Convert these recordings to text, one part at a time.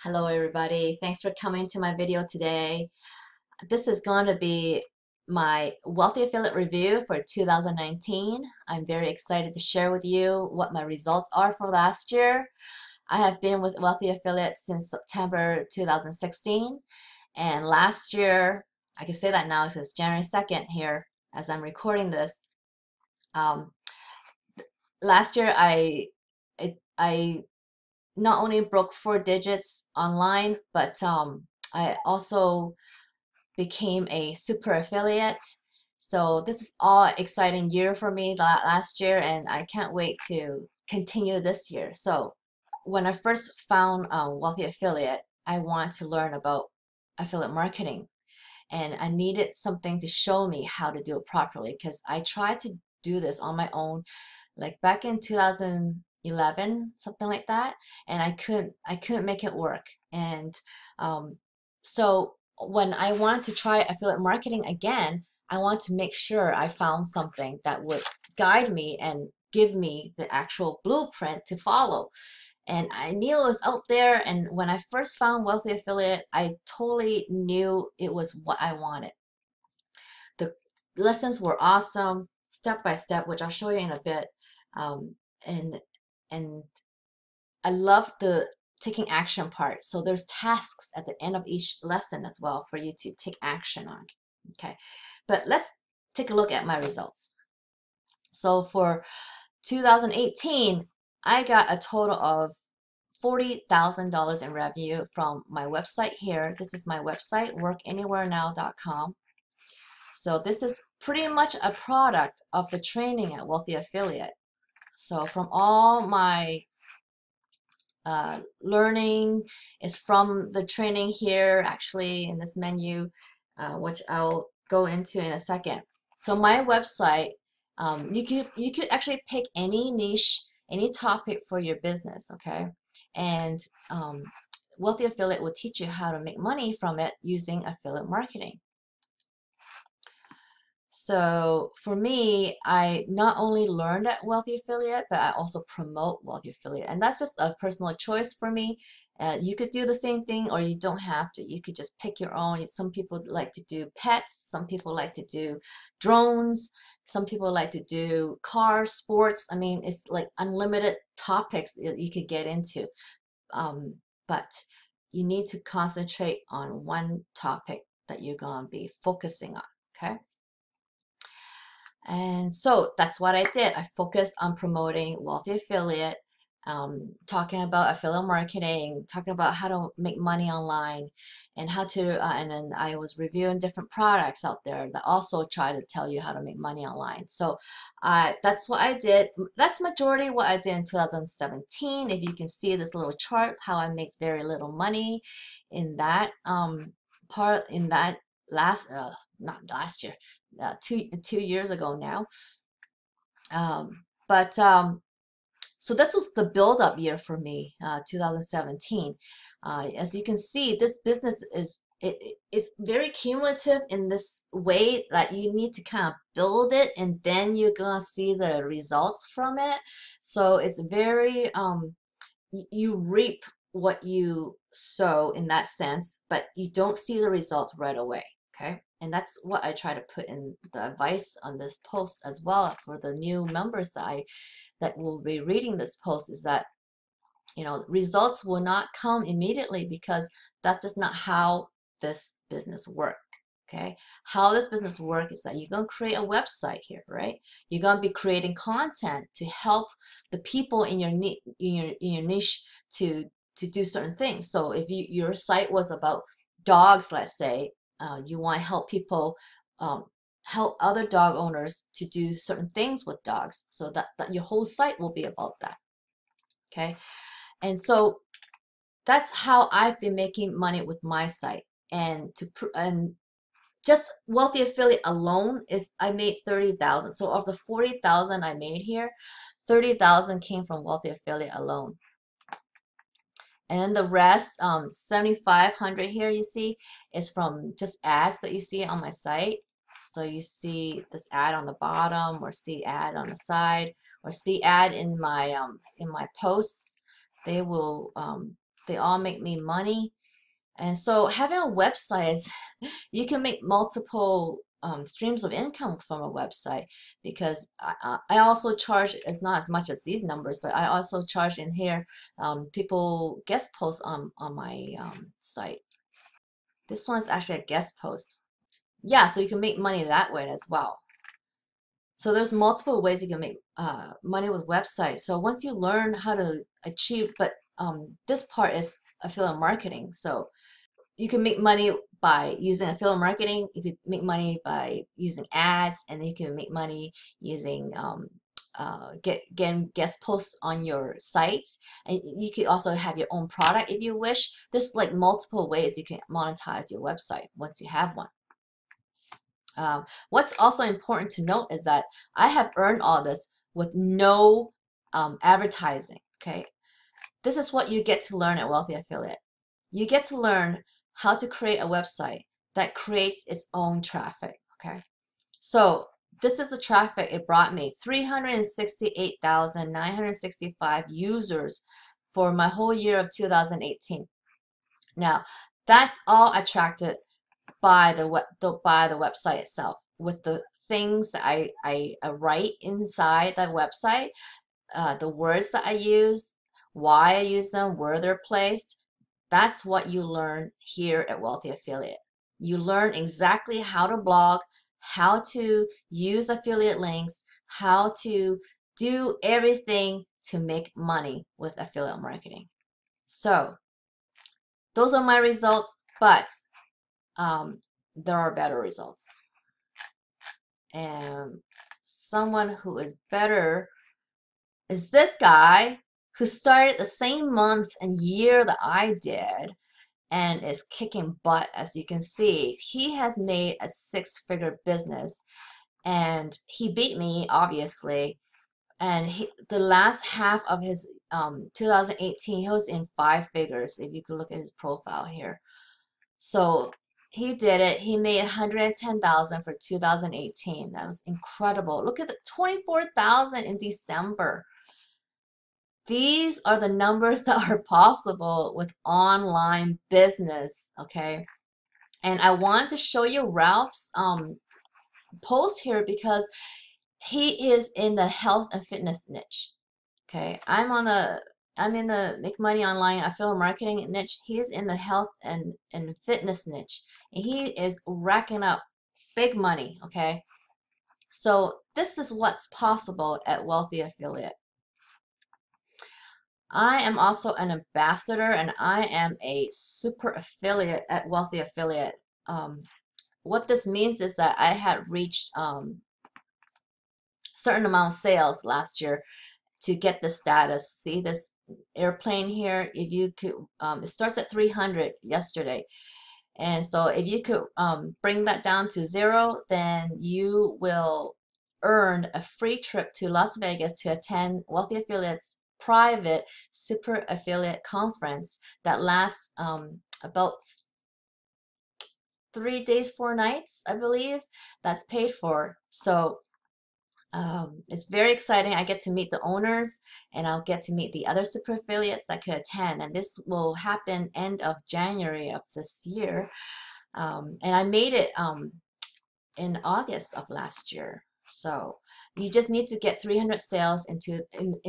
Hello everybody, thanks for coming to my video today. This is going to be my Wealthy Affiliate review for 2019. I'm very excited to share with you what my results are for last year. I have been with Wealthy Affiliate since September 2016, and last year, I can say that now since January 2nd here as I'm recording this. Um, Last year I not only broke 4 digits online, but I also became a super affiliate. So this is all exciting year for me last year, and I can't wait to continue this year. So when I first found Wealthy Affiliate, I want to learn about affiliate marketing, and I needed something to show me how to do it properly because I tried to do this on my own like back in 2011, something like that, and I couldn't make it work. And um, so when I wanted to try affiliate marketing again, I want to make sure I found something that would guide me and give me the actual blueprint to follow. And I knew it was out there, and when I first found Wealthy Affiliate, I totally knew it was what I wanted. The lessons were awesome, step by step, which I'll show you in a bit. Um, and and I love the taking action part. So there's tasks at the end of each lesson as well for you to take action on. Okay, but let's take a look at my results. So for 2018, I got a total of $40,000 in revenue from my website here. This is my website, workanywherenow.com. So this is pretty much a product of the training at Wealthy Affiliate. So from all my learning is from the training here, actually in this menu, which I'll go into in a second. So my website, you could actually pick any niche, any topic for your business, okay? And Wealthy Affiliate will teach you how to make money from it using affiliate marketing. So for me, I not only learned at Wealthy Affiliate, but I also promote Wealthy Affiliate. And that's just a personal choice for me. You could do the same thing or you don't have to. You could just pick your own. Some people like to do pets. Some people like to do drones. Some people like to do cars, sports. I mean, it's like unlimited topics that you could get into. But you need to concentrate on one topic that you're going to be focusing on, okay? And so that's what I did. I focused on promoting Wealthy Affiliate, talking about affiliate marketing, talking about how to make money online, and how to, and then I was reviewing different products out there that also try to tell you how to make money online. So that's what I did. That's majority what I did in 2017. If you can see this little chart, how I make very little money in that part, in that not last year, 2 years ago now. But so this was the build-up year for me, 2017. As you can see, this business it's very cumulative in this way that you need to kind of build it and then you're gonna see the results from it. So it's very you reap what you sow in that sense, but you don't see the results right away. Okay. And that's what I try to put in the advice on this post as well for the new members that will be reading this post is that, you know, results will not come immediately because that's just not how this business works. Okay, how this business works is that you're going to create a website here, right? You're going to be creating content to help the people in your niche to do certain things. So if your site was about dogs, let's say, you want to help people, help other dog owners to do certain things with dogs, so that your whole site will be about that. Okay, and so that's how I've been making money with my site. And just Wealthy Affiliate alone is I made 30,000. So of the 40,000 I made here, 30,000 came from Wealthy Affiliate alone. And the rest, 7,500 here you see, is from just ads that you see on my site. So you see this ad on the bottom, or see ad on the side, or see ad in my posts. They will they all make me money. And so having a website is, you can make multiple streams of income from a website, because I also charge, it's not as much as these numbers, but I also charge in here, people guest post on my site. This one's actually a guest post. Yeah, so you can make money that way as well. So there's multiple ways you can make money with websites. So once you learn how to achieve, but this part is affiliate marketing. So you can make money by using affiliate marketing. You could make money by using ads, and you can make money using getting guest posts on your site. And you could also have your own product if you wish. There's like multiple ways you can monetize your website once you have one. What's also important to note is that I have earned all this with no advertising. Okay, this is what you get to learn at Wealthy Affiliate. You get to learn how to create a website that creates its own traffic. Okay, so this is the traffic it brought me: 368,965 users for my whole year of 2018. Now, that's all attracted by the website itself, with the things that I write inside that website, the words that I use, why I use them, where they're placed. That's what you learn here at Wealthy Affiliate. You learn exactly how to blog, how to use affiliate links, how to do everything to make money with affiliate marketing. So those are my results, but there are better results. And someone who is better is this guy, who started the same month and year that I did and is kicking butt. As you can see, he has made a 6-figure business, and he beat me, obviously. And the last half of his 2018, he was in 5 figures, if you could look at his profile here. So he did it. He made 110,000 for 2018. That was incredible. Look at the 24,000 in December. These are the numbers that are possible with online business, okay? And I want to show you Ralph's post here, because he is in the health and fitness niche. Okay, I'm in the make money online affiliate marketing niche. He's in the health and fitness niche, and he is racking up big money. Okay, so this is what's possible at Wealthy Affiliate. I am also an ambassador, and I am a super affiliate at Wealthy Affiliate. What this means is that I had reached certain amount of sales last year to get the status. See this airplane here? If you could, it starts at 300 yesterday. And so if you could bring that down to 0, then you will earn a free trip to Las Vegas to attend Wealthy Affiliates private super affiliate conference that lasts about 3 days, 4 nights, I believe. That's paid for. So it's very exciting. I get to meet the owners, and I'll get to meet the other super affiliates that could attend. And this will happen end of January of this year. And I made it in August of last year. So you just need to get 300 sales in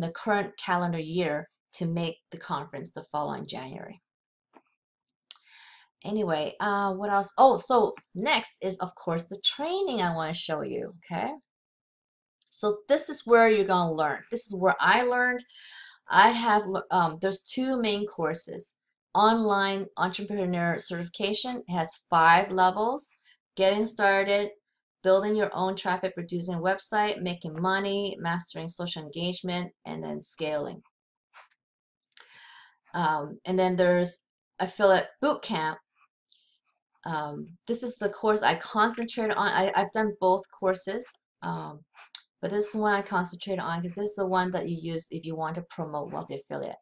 the current calendar year to make the conference the following January. Anyway, what else? Oh, so next is, of course, the training I want to show you, okay? So this is where you're going to learn. This is where I learned. I have, there's 2 main courses. Online Entrepreneur Certification. It has 5 levels. Getting started, building your own traffic producing website, making money, mastering social engagement, and then scaling. And then there's Affiliate Bootcamp. This is the course I concentrate on. I've done both courses. But this is one I concentrate on, because this is the one that you use if you want to promote Wealthy Affiliate.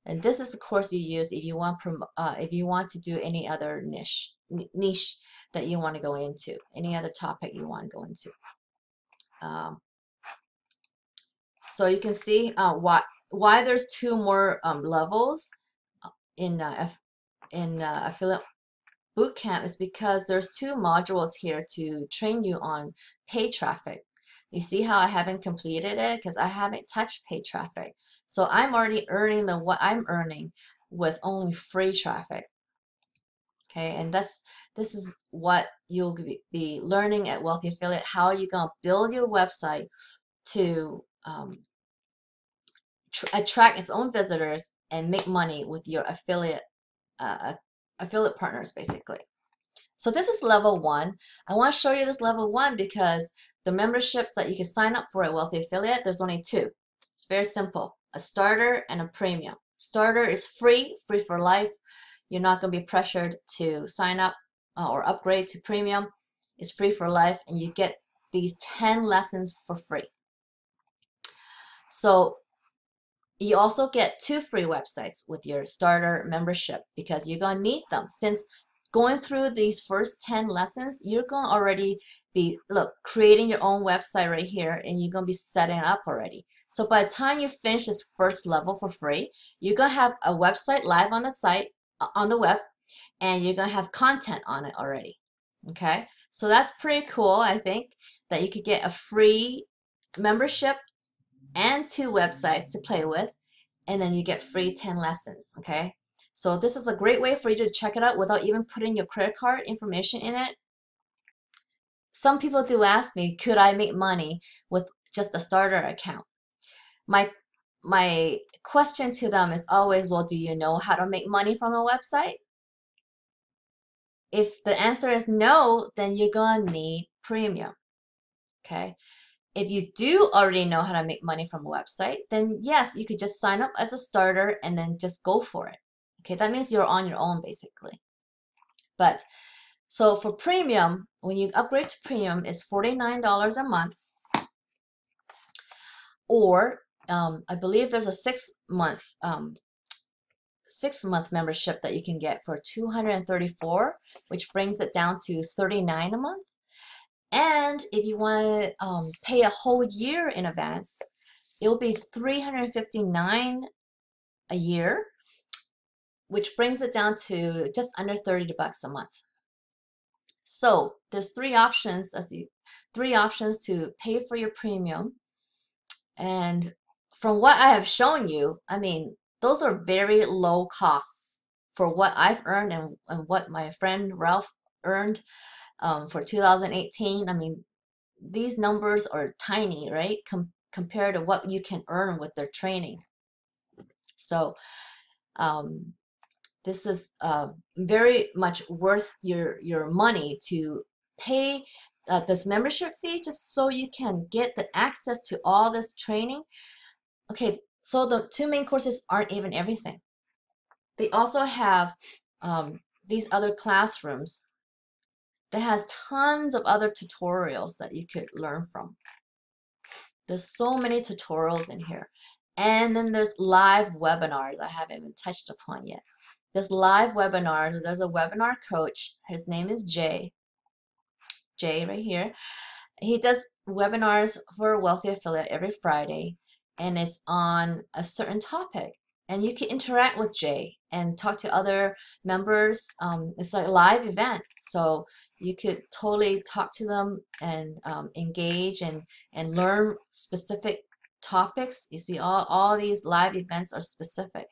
And this is the course you use if you want to do any other niche that you want to go into, any other topic you want to go into. So you can see why there's 2 more levels. affiliate bootcamp is because there's 2 modules here to train you on paid traffic. You see how I haven't completed it because I haven't touched paid traffic. So I'm already earning what I'm earning with only free traffic. Okay, and this is what you'll be learning at Wealthy Affiliate, how you're going to build your website to attract its own visitors and make money with your affiliate partners, basically. So this is level 1. I want to show you this level 1 because the memberships that you can sign up for at Wealthy Affiliate, there's only 2. It's very simple, a starter and a premium. Starter is free for life. You're not going to be pressured to sign up or upgrade to premium. It's free for life, and you get these 10 lessons for free. So you also get 2 free websites with your starter membership because you're going to need them. Since going through these first 10 lessons, you're going to already be, creating your own website right here, and you're going to be setting it up already. So by the time you finish this first level for free, you're going to have a website live on the site, on the web, and you're going to have content on it already. Okay, so that's pretty cool. I think that you could get a free membership and 2 websites to play with, and then you get free 10 lessons. Okay, so this is a great way for you to check it out without even putting your credit card information in it. Some people do ask me, could I make money with just a starter account? My question to them is always, well, do you know how to make money from a website? If the answer is no, then you're going to need premium. Okay, if you do already know how to make money from a website, then yes, you could just sign up as a starter and then just go for it. Okay, that means you're on your own basically. But so for premium, when you upgrade to premium, it's $49 a month, or I believe there's a 6-month membership that you can get for $234, which brings it down to $39 a month. And if you want to pay a whole year in advance, it will be $359 a year, which brings it down to just under $30 a month. So there's 3 options, to pay for your premium. And from what I have shown you, I mean, those are very low costs for what I've earned and what my friend Ralph earned for 2018. I mean, these numbers are tiny, right? Compared to what you can earn with their training. So this is very much worth your money to pay this membership fee just so you can get the access to all this training. Okay, so the 2 main courses aren't even everything. They also have these other classrooms that has tons of other tutorials that you could learn from. There's so many tutorials in here. And then there's live webinars I haven't even touched upon yet. There's live webinars. There's a webinar coach. His name is Jay. Jay right here. He does webinars for Wealthy Affiliate every Friday, and it's on a certain topic. And you can interact with Jay and talk to other members. It's like a live event, so you could totally talk to them and engage and learn specific topics. You see, all these live events are specific.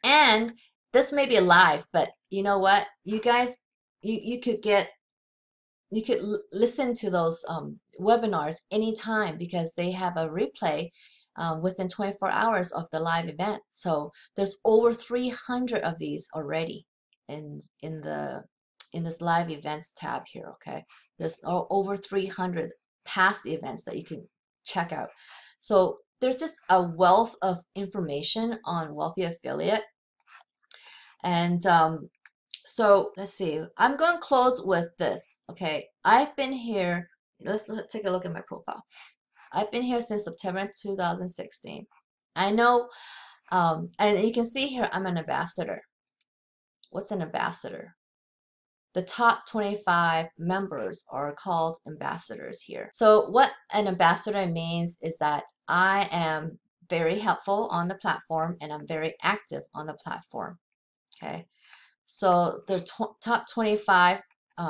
And this may be live, but you know what? You guys, you could listen to those webinars anytime because they have a replay within 24 hours of the live event. So there's over 300 of these already in this live events tab here. Okay, there's over 300 past events that you can check out. So there's just a wealth of information on Wealthy Affiliate. And so let's see, I'm going to close with this. Okay, I've been here, let's take a look at my profile. I've been here since September 2016. I know, and you can see here, I'm an ambassador. What's an ambassador? The top 25 members are called ambassadors here. So what an ambassador means is that I am very helpful on the platform and I'm very active on the platform. Okay, so the top 25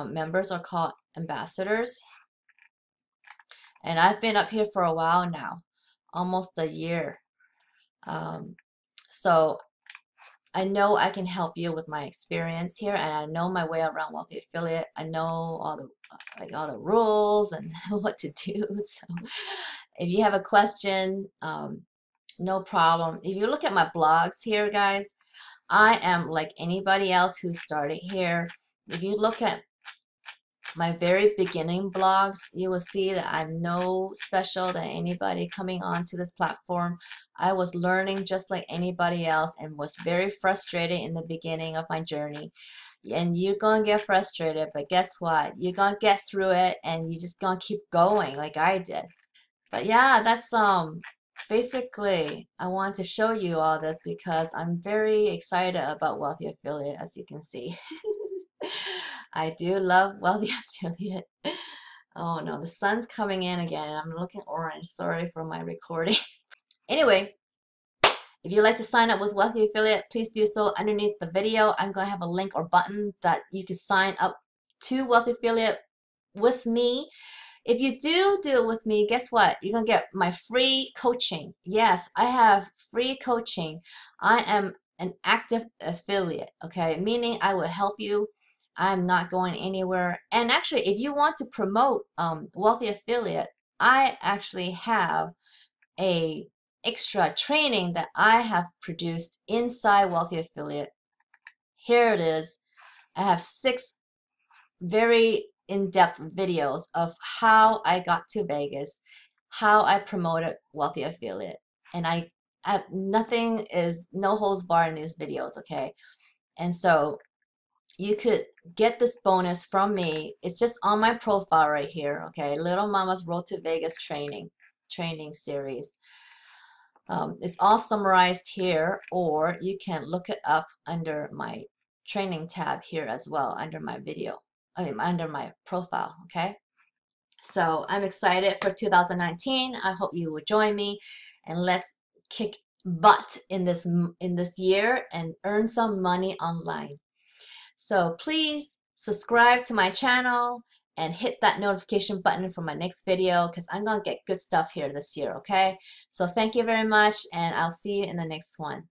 members are called ambassadors, and I've been up here for a while now, almost a year. Um, so I know I can help you with my experience here, and I know my way around Wealthy Affiliate. I know all the all the rules and what to do. So if you have a question, no problem. If you look at my blogs here, guys, I am like anybody else who started here. If you look at my very beginning blogs, you will see that I'm no special than anybody coming onto this platform. I was learning just like anybody else and was very frustrated in the beginning of my journey. And you're gonna get frustrated, but guess what? You're gonna get through it and you're just gonna keep going like I did. But yeah, that's basically I want to show you all this because I'm very excited about Wealthy Affiliate, as you can see. I do love Wealthy Affiliate. Oh no, the sun's coming in again and I'm looking orange. Sorry for my recording. Anyway, if you'd like to sign up with Wealthy Affiliate, please do so underneath the video. I'm going to have a link or button that you can sign up to Wealthy Affiliate with me. If you do it with me, guess what? You're going to get my free coaching. Yes, I have free coaching. I am an active affiliate, okay? Meaning I will help you. I'm not going anywhere. And actually, if you want to promote Wealthy Affiliate, I actually have a extra training that I have produced inside Wealthy Affiliate. Here it is. I have 6 very in-depth videos of how I got to Vegas, how I promoted Wealthy Affiliate, and I have nothing is no holds barred in these videos, okay? And so you could get this bonus from me. It's just on my profile right here, okay? Little Mama's Road to Vegas training series. It's all summarized here, or you can look it up under my training tab here as well, under my video, under my profile, okay? So I'm excited for 2019. I hope you will join me, and let's kick butt in this year and earn some money online. So please subscribe to my channel and hit that notification button for my next video because I'm going to get good stuff here this year, okay? So thank you very much, and I'll see you in the next one.